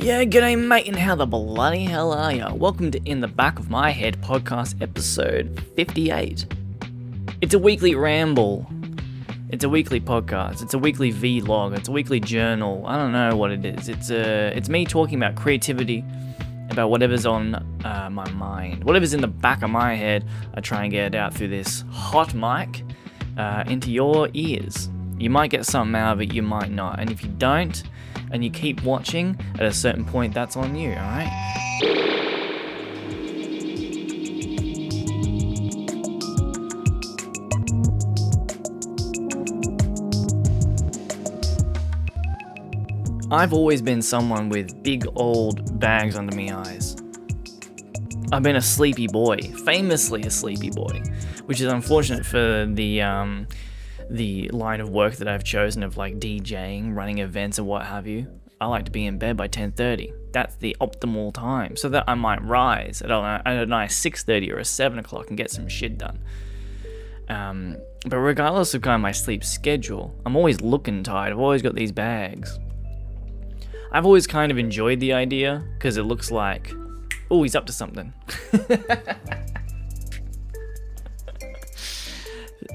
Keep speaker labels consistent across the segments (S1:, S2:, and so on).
S1: Yeah, g'day mate, and how the bloody hell are ya? Welcome to In the Back of My Head podcast episode 58. It's a weekly ramble. It's a weekly podcast. It's a weekly vlog. It's a weekly journal. I don't know what it is. It's me talking about creativity, about whatever's on my mind. Whatever's in the back of my head, I try and get it out through this hot mic into your ears. You might get something out of it, you might not. And if you don't, and you keep watching, at a certain point, that's on you, alright? I've always been someone with big old bags under my eyes. I've been a sleepy boy, famously a sleepy boy, which is unfortunate for the line of work that I've chosen of like DJing, running events and what have you. I like to be in bed by 10:30. That's the optimal time, so that I might rise at a nice 6:30 or a 7 o'clock and get some shit done. But regardless of kind of my sleep schedule, I'm always looking tired. I've always got these bags. I've always kind of enjoyed the idea because it looks like, oh, he's up to something.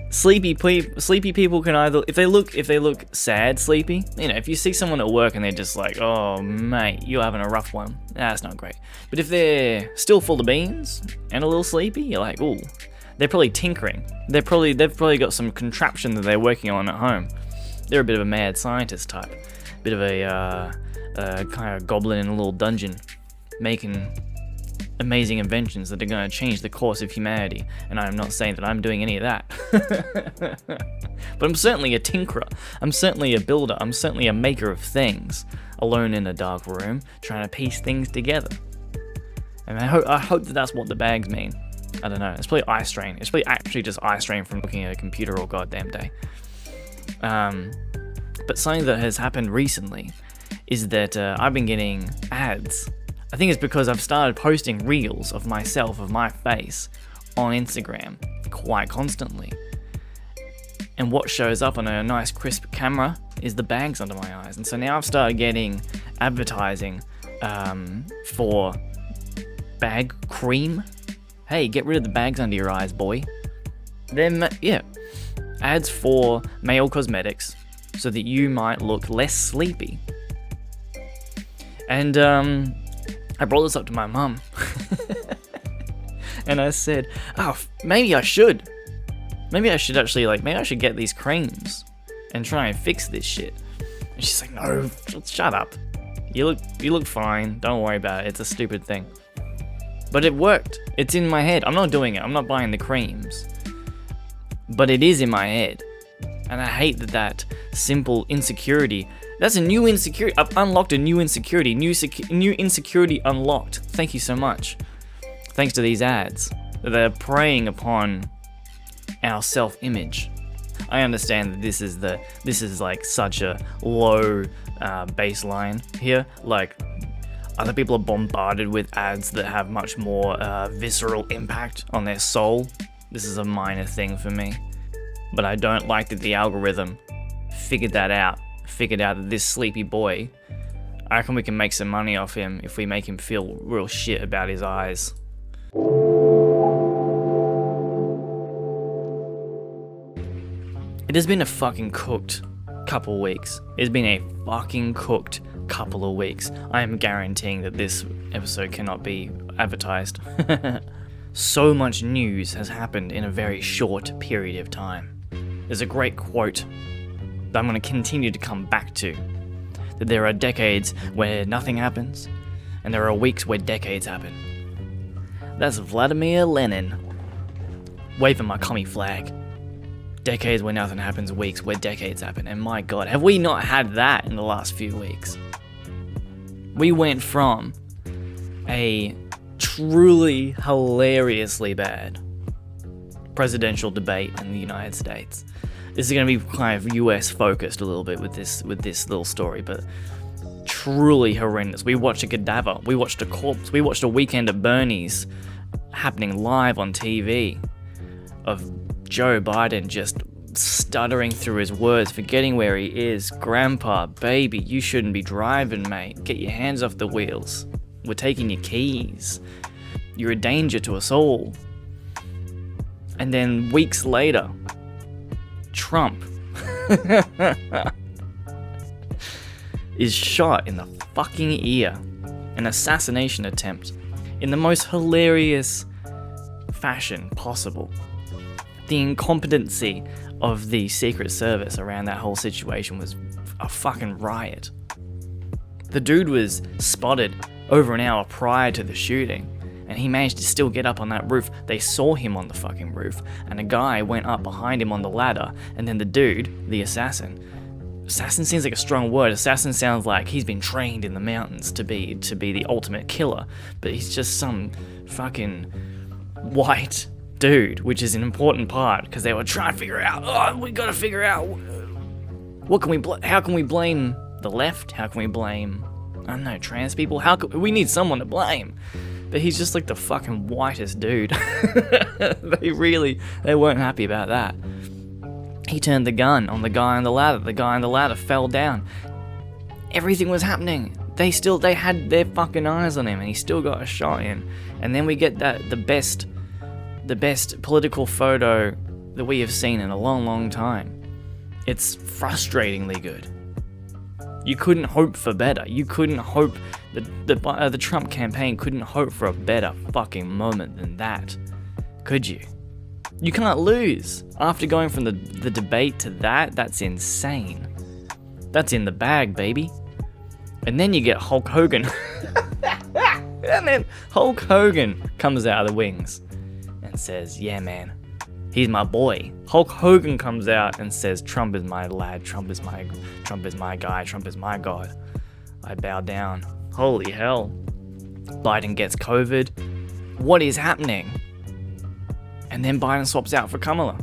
S1: Sleepy people can either, if they look sad, sleepy, you know, if you see someone at work and they're just like, oh mate, you're having a rough one, that's not great. But if they're still full of beans and a little sleepy, you're like, ooh, they're probably tinkering. They've probably got some contraption that they're working on at home. They're a bit of a mad scientist type, bit of a kind of goblin in a little dungeon, making amazing inventions that are going to change the course of humanity, and I'm not saying that I'm doing any of that. But I'm certainly a tinkerer, I'm certainly a builder, I'm certainly a maker of things, alone in a dark room, trying to piece things together. And I hope that that's what the bags mean. I don't know, it's probably eye strain. It's probably actually just eye strain from looking at a computer all goddamn day. But something that has happened recently is that I've been getting ads. I think it's because I've started posting reels of myself, of my face, on Instagram quite constantly. And what shows up on a nice crisp camera is the bags under my eyes. And so now I've started getting advertising for bag cream. Hey, get rid of the bags under your eyes, boy. Then, yeah, ads for male cosmetics so that you might look less sleepy. And I brought this up to my mum. And I said, oh, maybe I should get these creams and try and fix this shit. And she's like, no, shut up. You look fine. Don't worry about it. It's a stupid thing. But it worked. It's in my head. I'm not doing it. I'm not buying the creams. But it is in my head. And I hate that simple insecurity. That's a new insecurity. I've unlocked a new insecurity. New insecurity unlocked. Thank you so much. Thanks to these ads. They're preying upon our self-image. I understand that this is like such a low baseline here. Like, other people are bombarded with ads that have much more visceral impact on their soul. This is a minor thing for me. But I don't like that the algorithm figured out that this sleepy boy, I reckon we can make some money off him if we make him feel real shit about his eyes. It has been a fucking cooked couple weeks. It's been a fucking cooked couple of weeks. I am guaranteeing that this episode cannot be advertised. So much news has happened in a very short period of time. There's a great quote that I'm going to continue to come back to, that there are decades where nothing happens, and there are weeks where decades happen. That's Vladimir Lenin, waving my commie flag. Decades where nothing happens, weeks where decades happen. And my God, have we not had that in the last few weeks? We went from a truly hilariously bad presidential debate in the United States. This is going to be kind of US focused a little bit with this little story, but truly horrendous. We watched a cadaver, we watched a corpse, we watched a weekend at Bernie's happening live on TV of Joe Biden just stuttering through his words, forgetting where he is. Grandpa, baby, you shouldn't be driving, mate. Get your hands off the wheels. We're taking your keys. You're a danger to us all. And then weeks later, Trump is shot in the fucking ear. An assassination attempt in the most hilarious fashion possible. The incompetency of the Secret Service around that whole situation was a fucking riot. The dude was spotted over an hour prior to the shooting, and he managed to still get up on that roof. They saw him on the fucking roof, and a guy went up behind him on the ladder, and then the dude, the assassin seems like a strong word. Assassin sounds like he's been trained in the mountains to be the ultimate killer, but he's just some fucking white dude, which is an important part because they were trying to figure out, we gotta figure out how can we blame the left? How can we blame, I don't know, trans people? We need someone to blame. But he's just like the fucking whitest dude. They weren't happy about that. He turned the gun on the guy on the ladder. The guy on the ladder fell down. Everything was happening. They had their fucking eyes on him, and he still got a shot in. And then we get the best political photo that we have seen in a long, long time. It's frustratingly good. You couldn't hope for better. You couldn't hope the Trump campaign couldn't hope for a better fucking moment than that, could you? You can't lose. After going from the debate to that, that's insane. That's in the bag, baby. And then you get Hulk Hogan. And then Hulk Hogan comes out of the wings and says, yeah, man, he's my boy. Hulk Hogan comes out and says, Trump is my lad, Trump is my guy, Trump is my god. I bow down. Holy hell. Biden gets COVID. What is happening? And then Biden swaps out for Kamala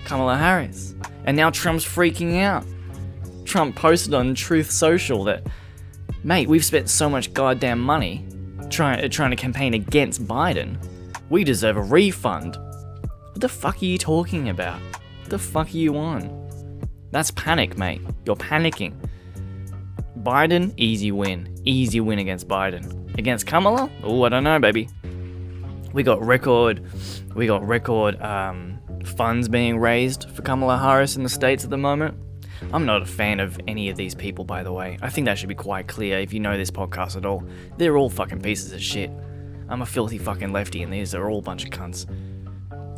S1: Harris. And now Trump's freaking out. Trump posted on Truth Social that, mate, we've spent so much goddamn money trying to campaign against Biden. We deserve a refund. What the fuck are you talking about? What the fuck are you on? That's panic, mate. You're panicking. Biden, easy win. Easy win against Biden. Against Kamala? Oh, I don't know, baby. We got record funds being raised for Kamala Harris in the States at the moment. I'm not a fan of any of these people, by the way. I think that should be quite clear if you know this podcast at all. They're all fucking pieces of shit. I'm a filthy fucking lefty and these are all a bunch of cunts.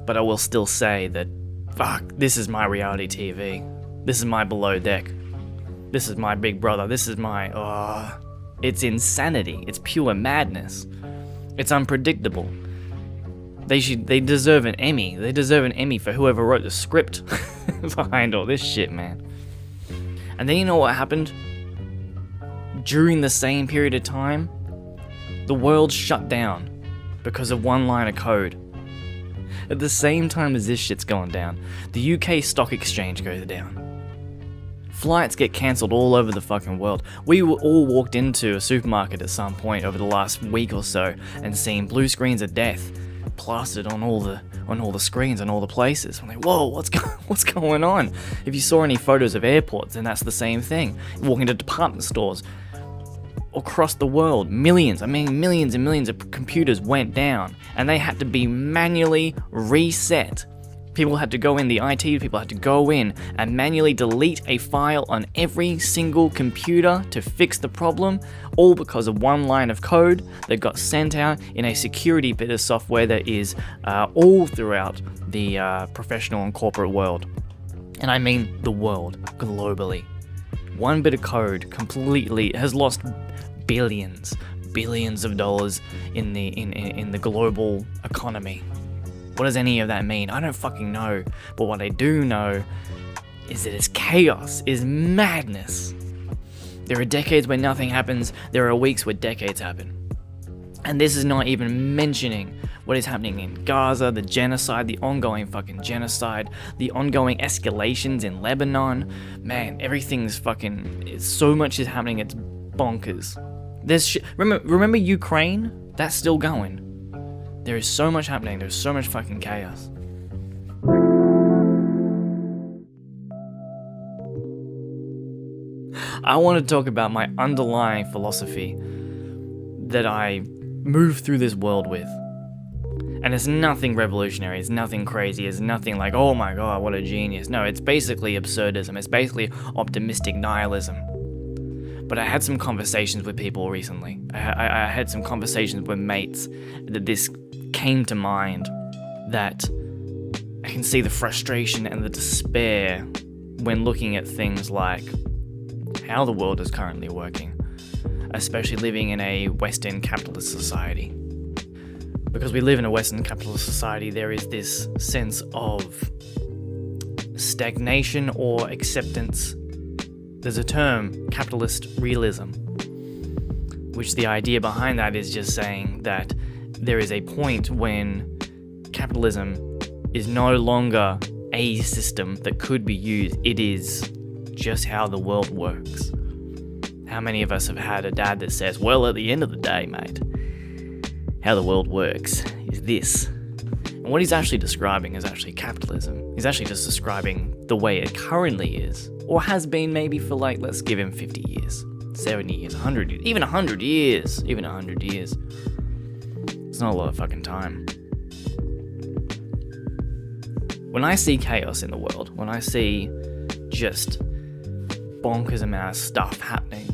S1: But I will still say that, fuck, this is my reality TV. This is my below deck. This is my big brother. This is my, it's insanity. It's pure madness. It's unpredictable. They deserve an Emmy. They deserve an Emmy for whoever wrote the script behind all this shit, man. And then you know what happened? During the same period of time, the world shut down because of one line of code. At the same time as this shit's going down, the UK stock exchange goes down. Flights get cancelled all over the fucking world. We all walked into a supermarket at some point over the last week or so and seen blue screens of death plastered on all the screens and all the places. I'm like, whoa, what's going on? If you saw any photos of airports, then that's the same thing. Walking to department stores across the world, millions and millions of computers went down, and they had to be manually reset. People had to go in, the IT people had to go in and manually delete a file on every single computer to fix the problem, all because of one line of code that got sent out in a security bit of software that is all throughout the professional and corporate world. And I mean the world, globally. One bit of code completely has lost billions of dollars in the global economy. What does any of that mean? I don't fucking know. But what I do know is that it's chaos, is madness. There are decades where nothing happens. There are weeks where decades happen. And this is not even mentioning what is happening in Gaza, the genocide, the ongoing fucking genocide, the ongoing escalations in Lebanon. Man, everything's fucking, so much is happening, it's bonkers. There's remember Ukraine? That's still going. There is so much happening, there's so much fucking chaos. I want to talk about my underlying philosophy that I move through this world with. And it's nothing revolutionary, it's nothing crazy, it's nothing like, oh my god, what a genius. No, it's basically absurdism, it's basically optimistic nihilism. But I had some conversations with people recently. I had some conversations with mates that this came to mind, that I can see the frustration and the despair when looking at things like how the world is currently working, especially living in a Western capitalist society. Because we live in a Western capitalist society, there is this sense of stagnation or acceptance. There's a term, capitalist realism, which the idea behind that is just saying that there is a point when capitalism is no longer a system that could be used. It is just how the world works. How many of us have had a dad that says, well, at the end of the day, mate, how the world works is this. And what he's actually describing is actually capitalism. He's actually just describing the way it currently is, or has been maybe for like, let's give him 50 years, 70 years, 100 years, even 100 years, even 100 years. It's not a lot of fucking time. When I see chaos in the world, when I see just bonkers amount of stuff happening,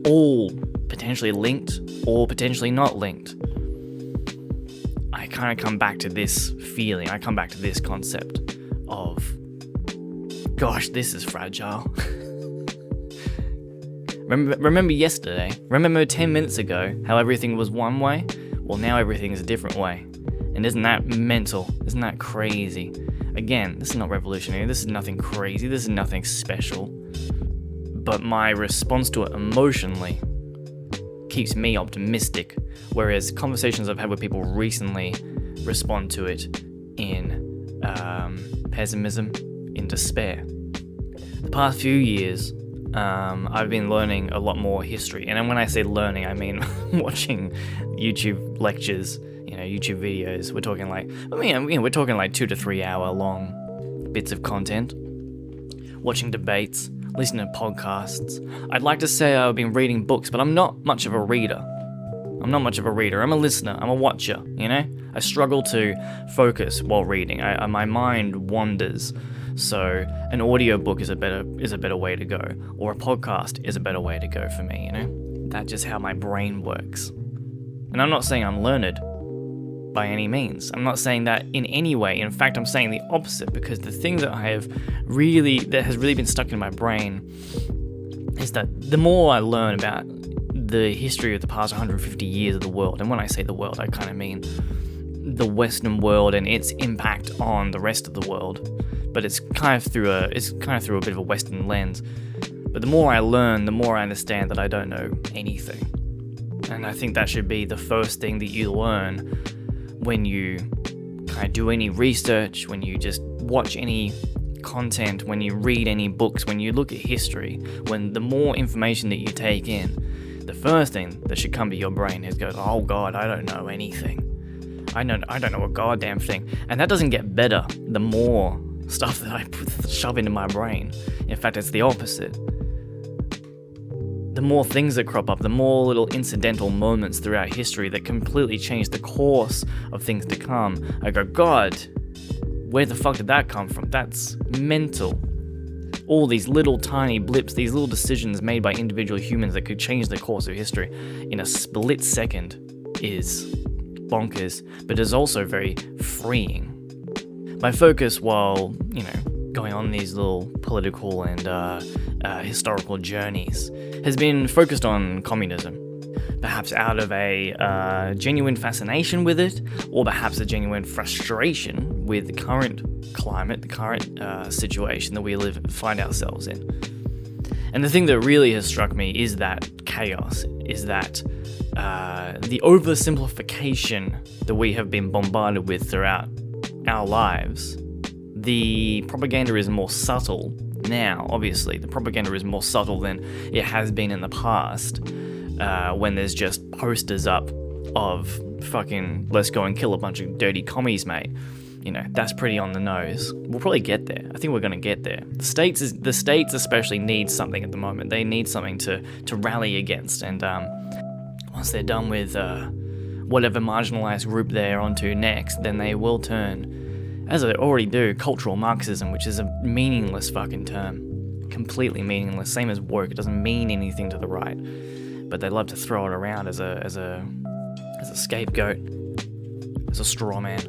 S1: all potentially linked or potentially not linked, I kind of come back to this feeling, I come back to this concept of, gosh, this is fragile. Remember yesterday, remember 10 minutes ago, how everything was one way? Well, now everything is a different way. And isn't that mental? Isn't that crazy? Again, this is not revolutionary, this is nothing crazy, this is nothing special. But my response to it emotionally keeps me optimistic, whereas conversations I've had with people recently respond to it in pessimism, in despair. The past few years, I've been learning a lot more history, and when I say learning, I mean watching YouTube lectures, YouTube videos. We're talking like, we're talking like 2 to 3 hour long bits of content, watching debates, listening to podcasts. I'd like to say I've been reading books, but I'm not much of a reader. I'm a listener. I'm a watcher, I struggle to focus while reading. My mind wanders. So an audiobook is a better way to go, or a podcast is a better way to go for me, That's just how my brain works. And I'm not saying I'm learned by any means. I'm not saying that in any way. In fact, I'm saying the opposite, because the thing that has really been stuck in my brain is that the more I learn about the history of the past 150 years of the world, and when I say the world, I kind of mean the Western world and its impact on the rest of the world, but it's kind of through a bit of a Western lens. But the more I learn, the more I understand that I don't know anything. And I think that should be the first thing that you learn when you kind of do any research, when you just watch any content, when you read any books, when you look at history, when the more information that you take in, the first thing that should come to your brain is go, oh god, I don't know anything. I don't know a goddamn thing. And that doesn't get better the more stuff that I shove into my brain. In fact, it's the opposite. The more things that crop up, the more little incidental moments throughout history that completely change the course of things to come, I go, God, where the fuck did that come from? That's mental. All these little tiny blips, these little decisions made by individual humans that could change the course of history in a split second is bonkers, but is also very freeing. My focus while, going on these little political and historical journeys has been focused on communism. Perhaps out of a genuine fascination with it, or perhaps a genuine frustration with the current climate, the current situation that we find ourselves in. And the thing that really has struck me is that chaos, is that the oversimplification that we have been bombarded with throughout our lives. The propaganda is more subtle now, obviously. The propaganda is more subtle than it has been in the past, when there's just posters up of fucking let's go and kill a bunch of dirty commies, mate. that's pretty on the nose. We'll probably get there. I think we're going to get there. The states especially need something at the moment. They need something to rally against. And once they're done with whatever marginalized group they're onto next, then they will turn, as they already do, cultural Marxism, which is a meaningless fucking term. Completely meaningless. Same as woke. It doesn't mean anything to the right. But they love to throw it around as a scapegoat, as a straw man.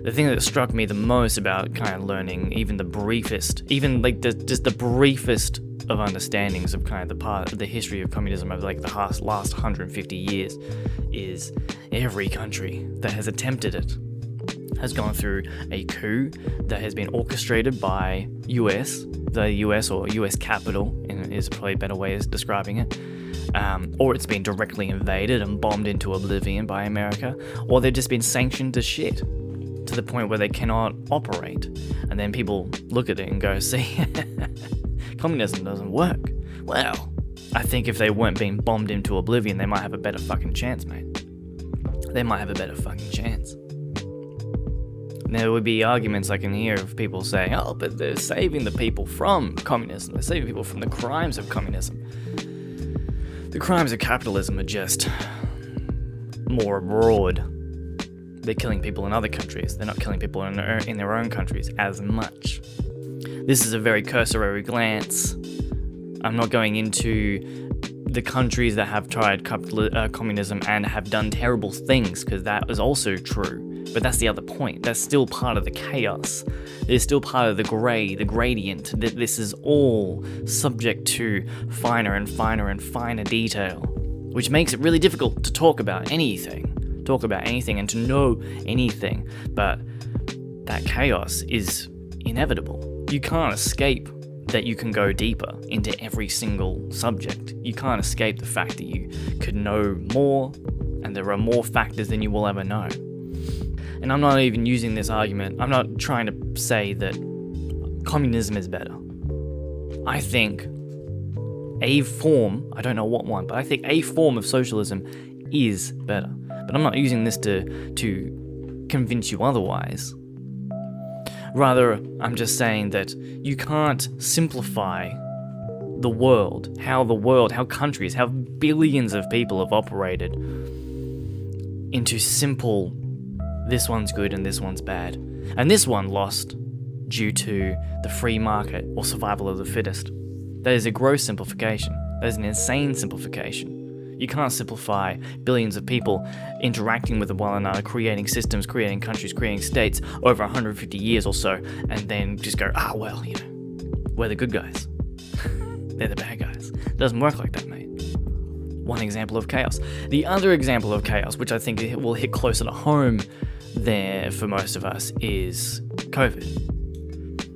S1: The thing that struck me the most about kind of learning even the briefest, just the briefest of understandings of kind of the history of communism over like the last 150 years is every country that has attempted it has gone through a coup that has been orchestrated by the US or US capital, is probably a better way of describing it. Or it's been directly invaded and bombed into oblivion by America, or they've just been sanctioned to shit to the point where they cannot operate. And then people look at it and go, see, communism doesn't work. Well, I think if they weren't being bombed into oblivion, they might have a better fucking chance, mate. They might have a better fucking chance. And there would be arguments I can hear of people saying, oh, but they're saving the people from communism. They're saving people from the crimes of communism. The crimes of capitalism are just more abroad. They're killing people in other countries. They're not killing people in their own countries as much. This is a very cursory glance. I'm not going into the countries that have tried communism and have done terrible things, because that is also true. But that's the other point. That's still part of the chaos. It's still part of the gradient, that this is all subject to finer and finer and finer detail, which makes it really difficult to talk about anything and to know anything. But that chaos is inevitable. You can't escape that you can go deeper into every single subject. You can't escape the fact that you could know more, and there are more factors than you will ever know. And I'm not even using this argument. I'm not trying to say that communism is better. I think a form, I don't know what one, but I think a form of socialism is better. But I'm not using this to convince you otherwise. Rather, I'm just saying that you can't simplify the world, how countries, how billions of people have operated, into simple, this one's good and this one's bad. And this one lost due to the free market or survival of the fittest. That is a gross simplification. That is an insane simplification. You can't simplify billions of people interacting with one another, creating systems, creating countries, creating states over 150 years or so, and then just go, well, we're the good guys. They're the bad guys. It doesn't work like that, mate. One example of chaos. The other example of chaos, which I think will hit closer to home there for most of us, is COVID.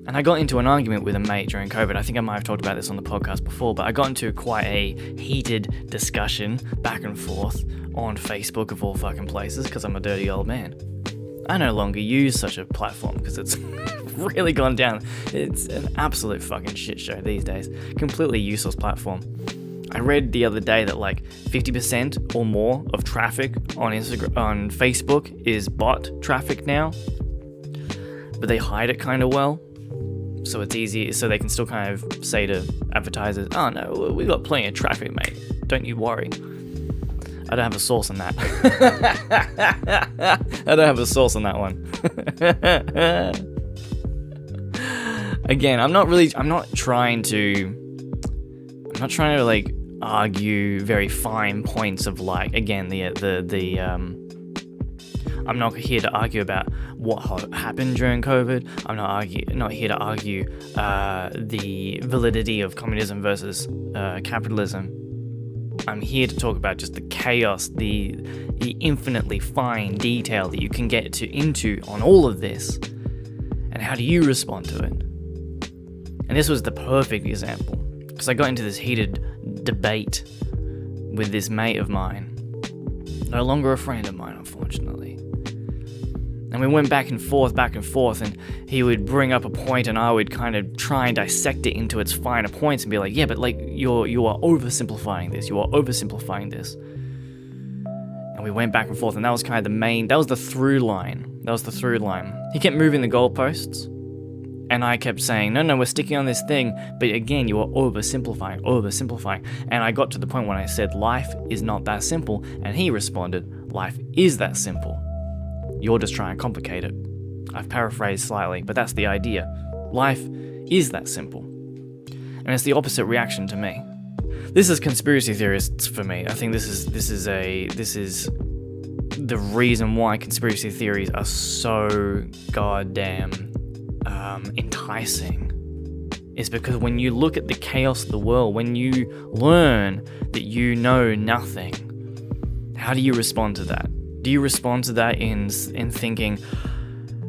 S1: And I got into an argument with a mate during COVID. I think I might have talked about this on the podcast before, but I got into quite a heated discussion back and forth on Facebook of all fucking places, because I'm a dirty old man. I no longer use such a platform because it's really gone down. It's an absolute fucking shit show these days. Completely useless platform. I read the other day that like 50% or more of traffic on Facebook is bot traffic now, but they hide it kind of well. So it's easy, so they can still kind of say to advertisers, oh no, we got plenty of traffic, mate. Don't you worry. I don't have a source on that. I don't have a source on that one. Again, I'm not trying to like argue very fine points of like, again, I'm not here to argue about what happened during COVID. I'm not here to argue the validity of communism versus capitalism. I'm here to talk about just the chaos, the infinitely fine detail that you can get into on all of this, and how do you respond to it? And this was the perfect example, because I got into this heated debate with this mate of mine, no longer a friend of mine, unfortunately. And we went back and forth, and he would bring up a point, and I would kind of try and dissect it into its finer points and be like, yeah, but like you are oversimplifying this. You are oversimplifying this. And we went back and forth, and that was kind of that was the through line. He kept moving the goalposts, and I kept saying, no, we're sticking on this thing. But again, you were oversimplifying. And I got to the point when I said, life is not that simple. And he responded, life is that simple. You're just trying to complicate it. I've paraphrased slightly, but that's the idea. Life is that simple. And it's the opposite reaction to me. This is conspiracy theorists for me. I think this is the reason why conspiracy theories are so goddamn enticing. Is because when you look at the chaos of the world, when you learn that you know nothing, how do you respond to that? Do you respond to that in thinking,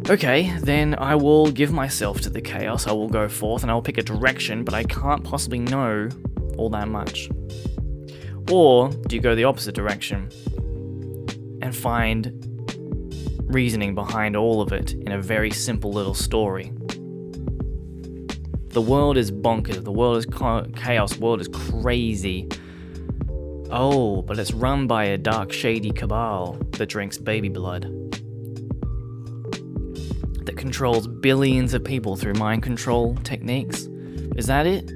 S1: okay, then I will give myself to the chaos, I will go forth and I will pick a direction, but I can't possibly know all that much? Or do you go the opposite direction and find reasoning behind all of it in a very simple little story? The world is bonkers, the world is chaos, the world is crazy. Oh, but it's run by a dark, shady cabal that drinks baby blood, that controls billions of people through mind control techniques. Is that it?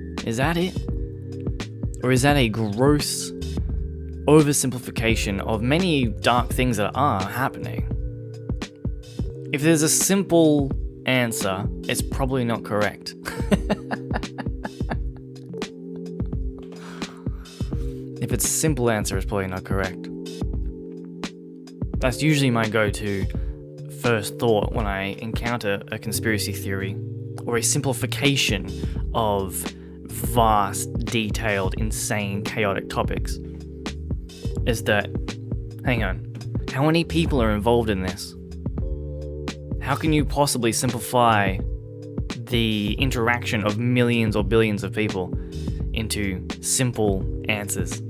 S1: Or is that a gross oversimplification of many dark things that are happening? If there's a simple answer, it's probably not correct. If it's a simple answer, it's probably not correct. That's usually my go-to first thought when I encounter a conspiracy theory or a simplification of vast, detailed, insane, chaotic topics. Is that, hang on, how many people are involved in this? How can you possibly simplify the interaction of millions or billions of people into simple answers?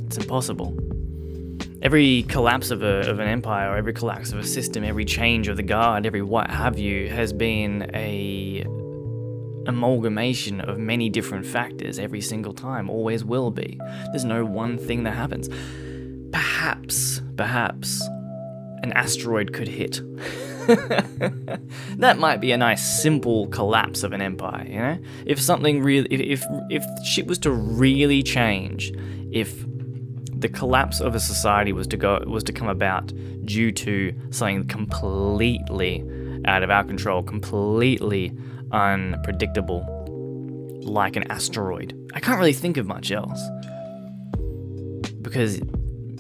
S1: It's impossible. Every collapse of an empire, or every collapse of a system, every change of the guard, every what have you, has been a amalgamation of many different factors every single time, always will be. There's no one thing that happens. Perhaps an asteroid could hit. That might be a nice simple collapse of an empire, you know? If something really, if shit was to really change, if the collapse of a society was to come about due to something completely out of our control, completely unpredictable, like an asteroid. I can't really think of much else. Because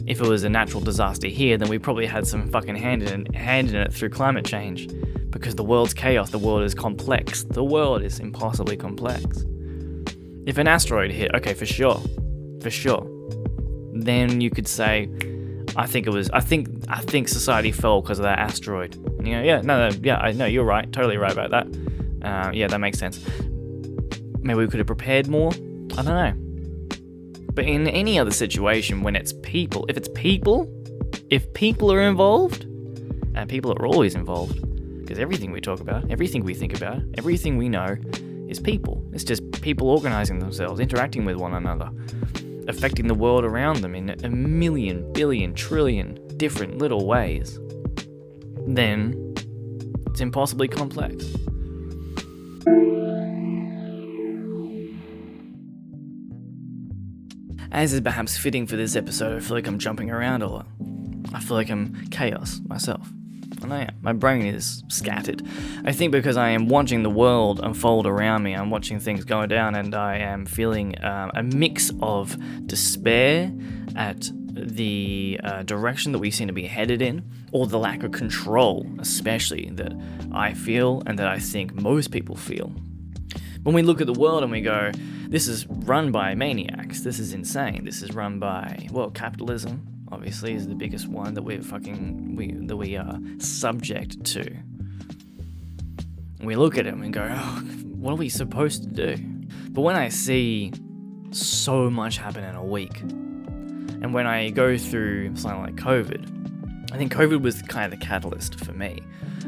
S1: if it was a natural disaster here, then we probably had some fucking hand in it through climate change. Because the world's chaos, the world is complex. The world is impossibly complex. If an asteroid hit, okay, for sure. Then you could say, I think society fell because of that asteroid. And you go, I know, you're right, totally right about that. Yeah, that makes sense. Maybe we could have prepared more? I don't know. But in any other situation, when it's people, if people are involved, and people are always involved, because everything we talk about, everything we think about, everything we know is people. It's just people organizing themselves, interacting with one another, affecting the world around them in a million, billion, trillion different little ways. Then it's impossibly complex. As is perhaps fitting for this episode, I feel like I'm jumping around a lot. I feel like I'm chaos myself. And I am. My brain is scattered. I think because I am watching the world unfold around me, I'm watching things go down, and I am feeling a mix of despair at the direction that we seem to be headed in, or the lack of control, especially, that I feel and that I think most people feel. When we look at the world and we go, this is run by maniacs, this is insane, this is run by, capitalism, obviously, is the biggest one that we are subject to. And we look at it and we go, what are we supposed to do? But when I see so much happen in a week, and when I go through something like COVID, I think COVID was kind of the catalyst for me,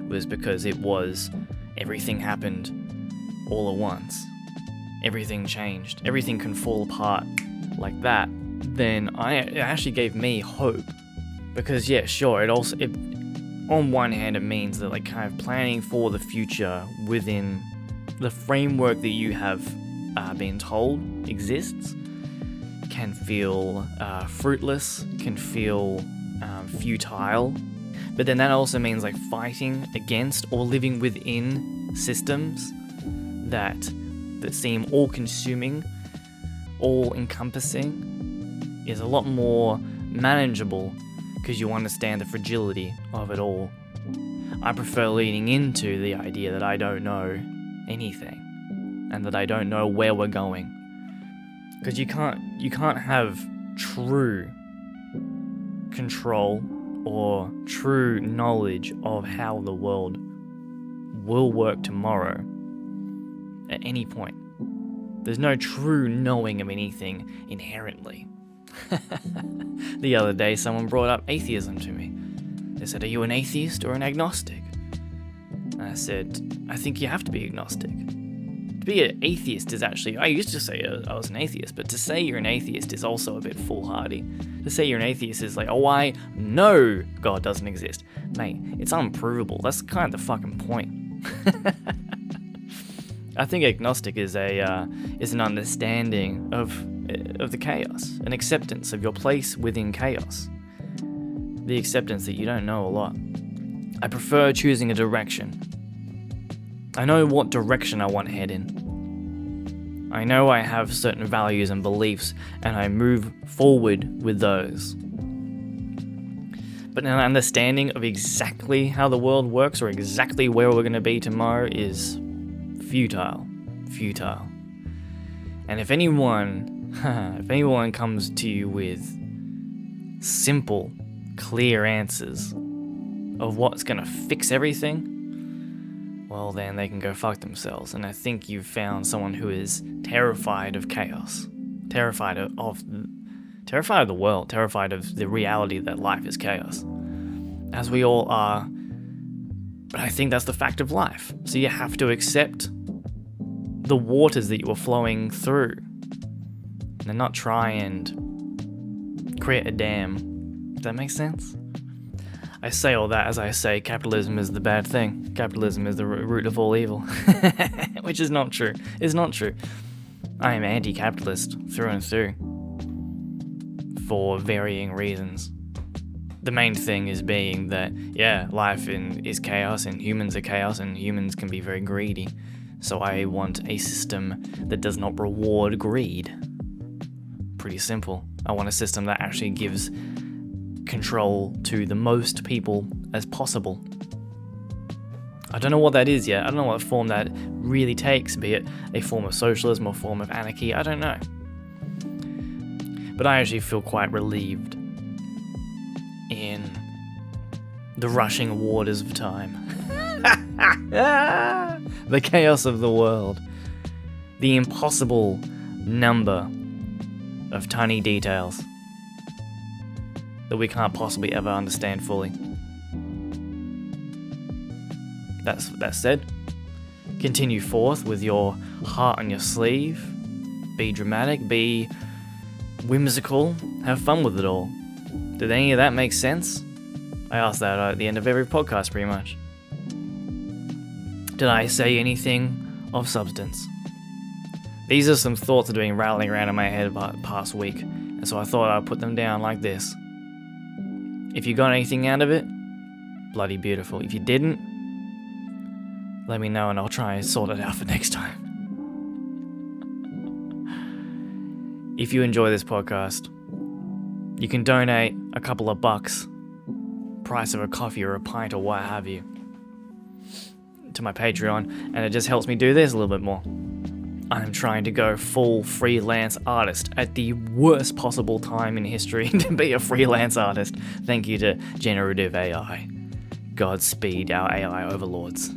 S1: was because it was, everything happened all at once. Everything changed. Everything can fall apart like that. Then it actually gave me hope Because yeah, sure, it on one hand it means that like kind of planning for the future within the framework that you have been told exists can feel fruitless, can feel futile. But then that also means like fighting against or living within systems that seem all-consuming, all-encompassing is a lot more manageable because you understand the fragility of it all. I prefer leaning into the idea that I don't know anything and that I don't know where we're going. Because you can't have true control or true knowledge of how the world will work tomorrow at any point. There's no true knowing of anything inherently. The other day, someone brought up atheism to me. They said, "Are you an atheist or an agnostic?" And I said, "I think you have to be agnostic." To be an atheist is actually, I used to say I was an atheist, but to say you're an atheist is also a bit foolhardy. To say you're an atheist is like, oh, I know God doesn't exist. Mate, it's unprovable. That's kind of the fucking point. I think agnostic is an understanding of the chaos, an acceptance of your place within chaos, the acceptance that you don't know a lot. I prefer choosing a direction. I know what direction I want to head in. I know I have certain values and beliefs, and I move forward with those. But an understanding of exactly how the world works or exactly where we're going to be tomorrow is futile. And if anyone comes to you with simple, clear answers of what's going to fix everything, well, then they can go fuck themselves. And I think you've found someone who is terrified of chaos, terrified of the world, terrified of the reality that life is chaos, as we all are. But I think that's the fact of life. So you have to accept the waters that you are flowing through, and not try and create a dam. Does that make sense? I say all that as I say capitalism is the bad thing. Capitalism is the root of all evil. Which is not true. It's not true. I am anti-capitalist through and through. For varying reasons. The main thing is being that, yeah, life is chaos and humans are chaos and humans can be very greedy. So I want a system that does not reward greed. Pretty simple. I want a system that actually gives control to the most people as possible. I don't know what that is yet. I don't know what form that really takes, be it a form of socialism or a form of anarchy. I don't know. But I actually feel quite relieved in the rushing waters of time. The chaos of the world. The impossible number of tiny details that we can't possibly ever understand fully. That said, continue forth with your heart on your sleeve. Be dramatic, be whimsical, have fun with it all. Did any of that make sense? I ask that at the end of every podcast, pretty much. Did I say anything of substance? These are some thoughts that have been rattling around in my head about the past week, and so I thought I'd put them down like this. If you got anything out of it, bloody beautiful. If you didn't, let me know and I'll try and sort it out for next time. If you enjoy this podcast, you can donate a couple of bucks, price of a coffee or a pint or what have you, to my Patreon, and it just helps me do this a little bit more. I'm trying to go full freelance artist at the worst possible time in history to be a freelance artist. Thank you to generative AI. Godspeed our AI overlords.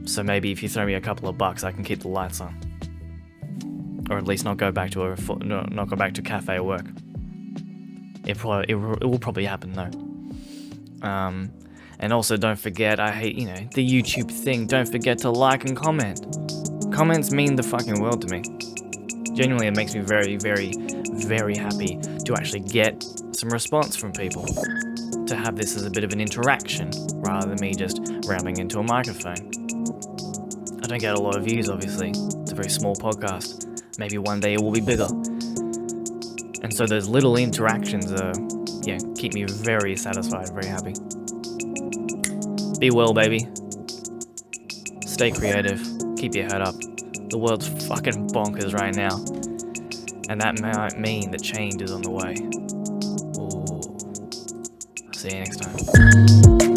S1: So maybe if you throw me a couple of bucks, I can keep the lights on, or at least not go back to cafe work. It will probably happen though. And also don't forget, I hate the YouTube thing. Don't forget to like and comment. Comments mean the fucking world to me. Genuinely, it makes me very, very, very happy to actually get some response from people. To have this as a bit of an interaction, rather than me just ramming into a microphone. I don't get a lot of views, obviously. It's a very small podcast. Maybe one day it will be bigger. And so those little interactions keep me very satisfied, very happy. Be well, baby. Stay creative. Keep your head up. The world's fucking bonkers right now. And that might mean that change is on the way. Ooh. See you next time.